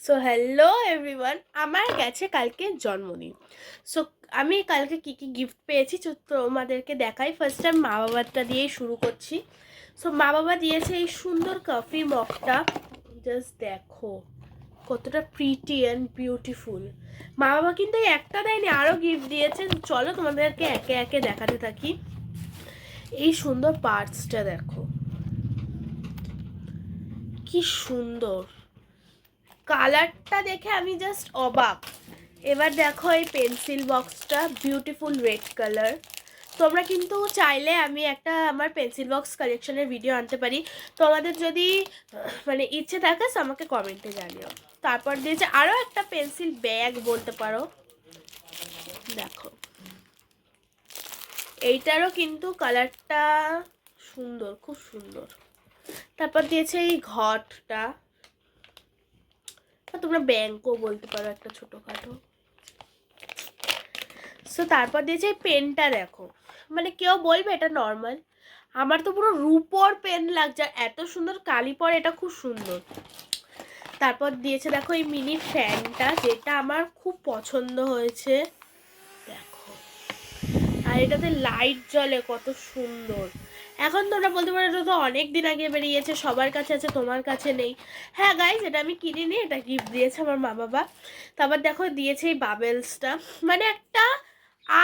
So hello everyone, আমার গেছে কালকে জন্মদিন। সো আমি কালকে কি কি গিফট পেয়েছি তোমাদেরকে দেখাই। ফার্স্ট টাইম মা বাবারটা দিয়েই শুরু করছি। সো মা বাবা দিয়েছে এই সুন্দর কফি মগটা। জাস্ট দেখো কতটা প্রিটি অ্যান্ড বিউটিফুল। মা বাবা কিন্তু এই একটা দেয়নি, আরও গিফট দিয়েছে। চলো তোমাদেরকে একে একে দেখাতে থাকি। এই সুন্দর পার্টসটা দেখো, কি সুন্দর কালারটা দেখে আমি জাস্ট অবাক। এবার দেখো এই পেন্সিল বক্সটা, বিউটিফুল রেড কালার। তোমরা কিন্তু চাইলে আমি একটা আমার পেন্সিল বক্স কালেকশনের ভিডিও আনতে পারি। তোমাদের যদি মানে ইচ্ছে থাকে আমাকে কমেন্টে জানিও। তারপর দিয়েছে আরও একটা পেন্সিল ব্যাগ বলতে পারো, দেখো এইটারও কিন্তু কালারটা সুন্দর, খুব সুন্দর। তারপর দিয়েছে এই ঘটটা, তোমরা ব্যাংকও বলতে পারো একটা ছোটোখাটো। সো তারপর দিয়েছে এই পেনটা, দেখো মানে কেউ বলবে এটা নর্মাল, আমার তো পুরো রূপোর পেন লাগছে, এত সুন্দর কালি পড়ে, এটা খুব সুন্দর। তারপর দিয়েছে দেখো এই মিনি ফ্যানটা, যেটা আমার খুব পছন্দ হয়েছে, দেখো। আর এটাতে লাইট জ্বলে, কত সুন্দর। এখন তোমরা বলতে পারো এটা তো অনেক দিন আগে বেরিয়েছে, সবার কাছে আছে, তোমার কাছে নেই। হ্যাঁ গাইজ, এটা আমি কিনিনি, এটা গিফট দিয়েছে আমার মা বাবা। তারপর দেখো দিয়েছে এই বাবেলসটা, মানে একটা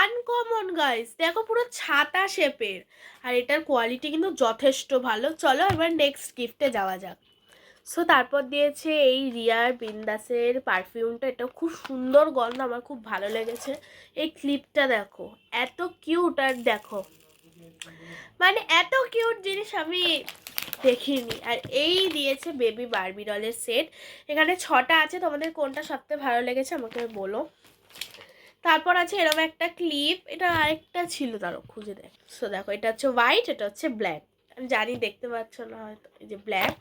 আনকমন গাইজ, দেখো পুরো ছাতা শেপের। আর এটার কোয়ালিটি কিন্তু যথেষ্ট ভালো। চলো এবার নেক্সট গিফটে যাওয়া যাক। সো তারপর দিয়েছে এই রিয়ার বিন্দাসের পারফিউমটা, এটাও খুব সুন্দর গন্ধ, আমার খুব ভালো লেগেছে। এই ক্লিপটা দেখো, এত কিউট। আর দেখো মানে এত কিউট জিনিস আমি দেখিনি। আর এই দিয়েছে বেবি বারবি ডলের সেট, এখানে 6টা আছে, তোমাদের কোনটা সবথেকে ভালো লেগেছে আমাকে বলো। তারপর আছে এরকম একটা ক্লিপ, এটা আরেকটা ছিল, তারও খুঁজে দেখ। সো দেখো এটা হচ্ছে হোয়াইট, এটা হচ্ছে ব্ল্যাক। আমি জানি দেখতে পাচ্ছ না হয়তো, এই যে ব্ল্যাক,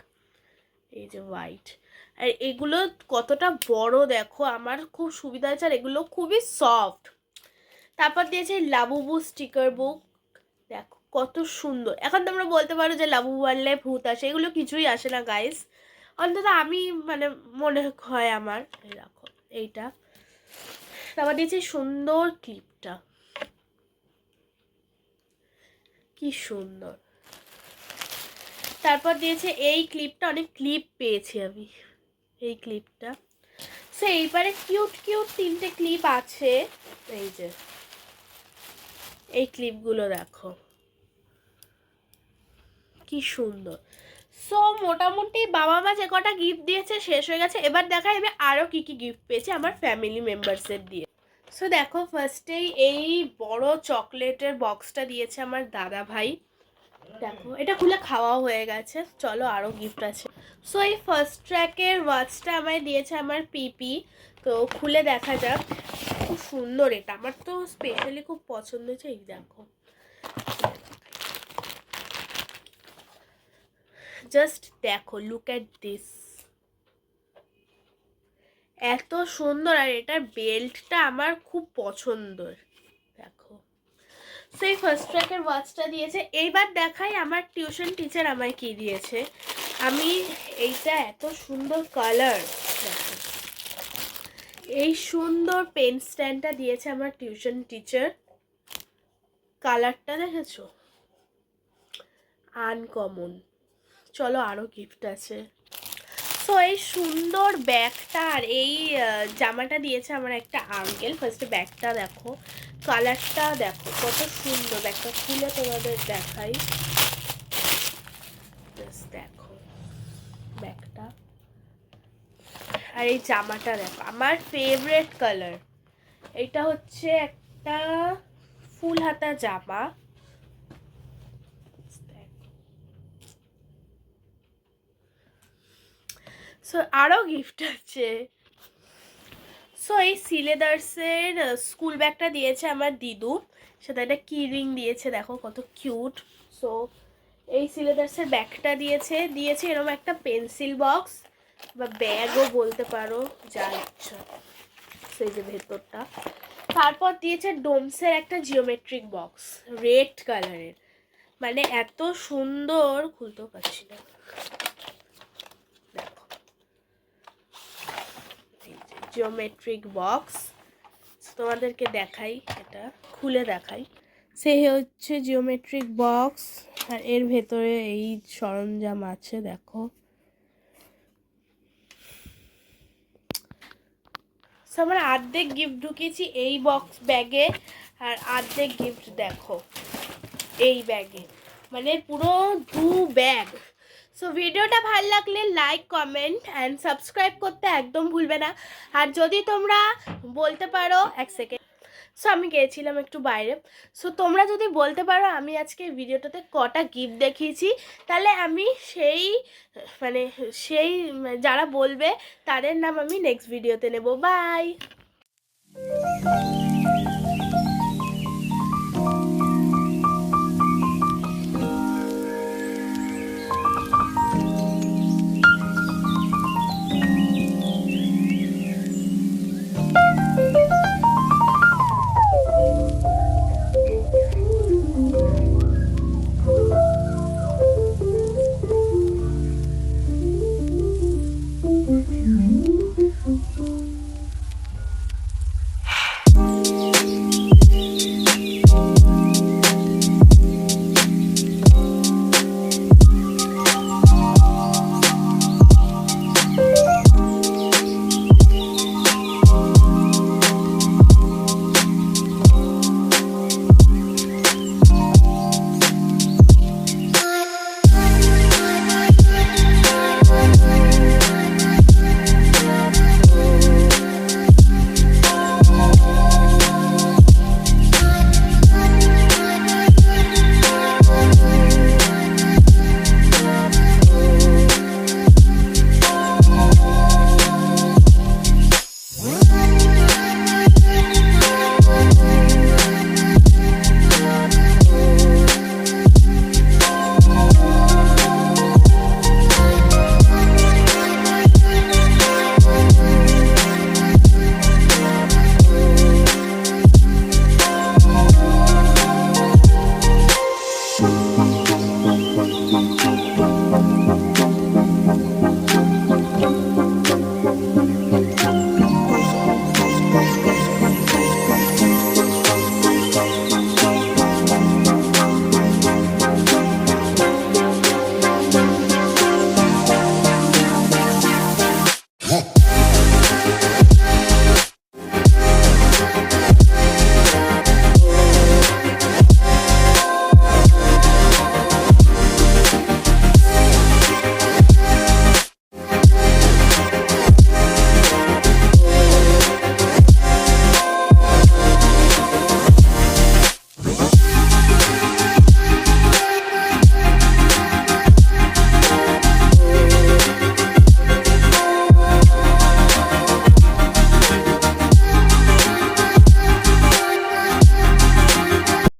এই যে হোয়াইট। আর এগুলো কতটা বড় দেখো, আমার খুব সুবিধা হয়েছে। আর এগুলো খুবই সফট। তারপর দিয়েছে লাবুবু স্টিকার বুক, দেখো কত সুন্দর। এখন তোমরা বলতে পারো যে লাবুবু আনলে ভূত আসে, এগুলো কিছুই আসে না গাইস, অন্তত আমি মানে মনে হয় আমার। এই দেখো এইটা। তারপর দিয়েছে সুন্দর ক্লিপটা, কি সুন্দর। তারপর দিয়েছে এই ক্লিপটা, অনেক ক্লিপ পেয়েছি আমি, এই ক্লিপটা। সো এইবারে কিউট কিউট 3টে ক্লিপ আছে, এই যে এই ক্লিপগুলো দেখো কি সুন্দর। সো মোটামুটি বাবা মা যে কটা গিফট দিয়েছে শেষ হয়ে গেছে। এবার দেখা যাবে আরও কি কি গিফট পেয়েছে আমার ফ্যামিলি মেম্বার্সের দিয়ে। সো দেখো ফার্স্টেই এই বড় চকলেটের বক্সটা দিয়েছে আমার দাদা ভাই, দেখো এটা খুলে খাওয়াও হয়ে গেছে। চলো আরও গিফট আছে। সো এই ফার্স্ট ট্র্যাকের ওয়াচটা আমায় দিয়েছে আমার পিপি, তো খুলে দেখা যাক। খুব সুন্দর, এটা আমার তো স্পেশালি খুব পছন্দ হয়েছে। এই দেখো, জাস্ট দেখো, লুক অ্যাট দিস, এত সুন্দর। আর এটার বেল্টটা আমার খুব পছন্দের, দেখো। সেই ফার্স্ট ট্র্যাকের ওয়াচটা দিয়েছে। এইবার দেখাই আমার টিউশন টিচার আমায় কি দিয়েছে। আমি এইটা, এত সুন্দর কালার, দেখো এই সুন্দর পেন স্ট্যান্ডটা দিয়েছে আমার টিউশন টিচার। কালারটা দেখেছো, আনকমন। চলো আরও গিফট আছে। সো এই সুন্দর ব্যাগটা আর এই জামাটা দিয়েছে আমার একটা আঙ্কেল। ফার্স্টে ব্যাগটা দেখো, কালারটা দেখো কত সুন্দর। ব্যাগটা খুলে তোমাদের দেখাই, দেখো ব্যাগটা। আর এই জামাটা দেখো, আমার ফেভারিট কালার। এটা হচ্ছে একটা ফুল হাতা জামা। সো আরও গিফট আছে। সো এই সিলেদার্সের স্কুল ব্যাগটা দিয়েছে আমার দিদু, সাথে একটা কি রিং দিয়েছে, দেখো কত কিউট। সো এই সিলেদার্সের ব্যাগটা দিয়েছে এরকম একটা পেন্সিল বক্স বা ব্যাগও বলতে পারো, যা ইচ্ছা। সেই যে ভেতরটা। তারপর দিয়েছে ডোমসের একটা জিওমেট্রিক বক্স, রেড কালারের, মানে এত সুন্দর, খুলতেও পারছি না, দেখো জিওমেট্রিক বক্স। তোমাদেরকে দেখাই, এটা খুলে দেখাই। সে হচ্ছে জিওমেট্রিক বক্স, আর এর ভেতরে এই সরঞ্জাম আছে দেখো। আমার অর্ধেক গিফট ঢুকিয়েছি এই বক্স ব্যাগে, আর অর্ধেক গিফট দেখো এই ব্যাগে, মানে পুরো 2 ব্যাগ। সো ভিডিওটা ভালো লাগলে লাইক, কমেন্ট অ্যান্ড সাবস্ক্রাইব করতে একদম ভুলবে না। আর যদি তোমরা বলতে পারো, এক সেকেন্ড, সো আমি গিয়েছিলাম একটু বাইরে, সো তোমরা যদি বলতে পারো আমি আজকে ভিডিওটাতে কটা গিফট দেখিয়েছি, তাহলে আমি মানে সেই যারা বলবে তাদের নাম আমি নেক্সট ভিডিওতে নেব। বাই।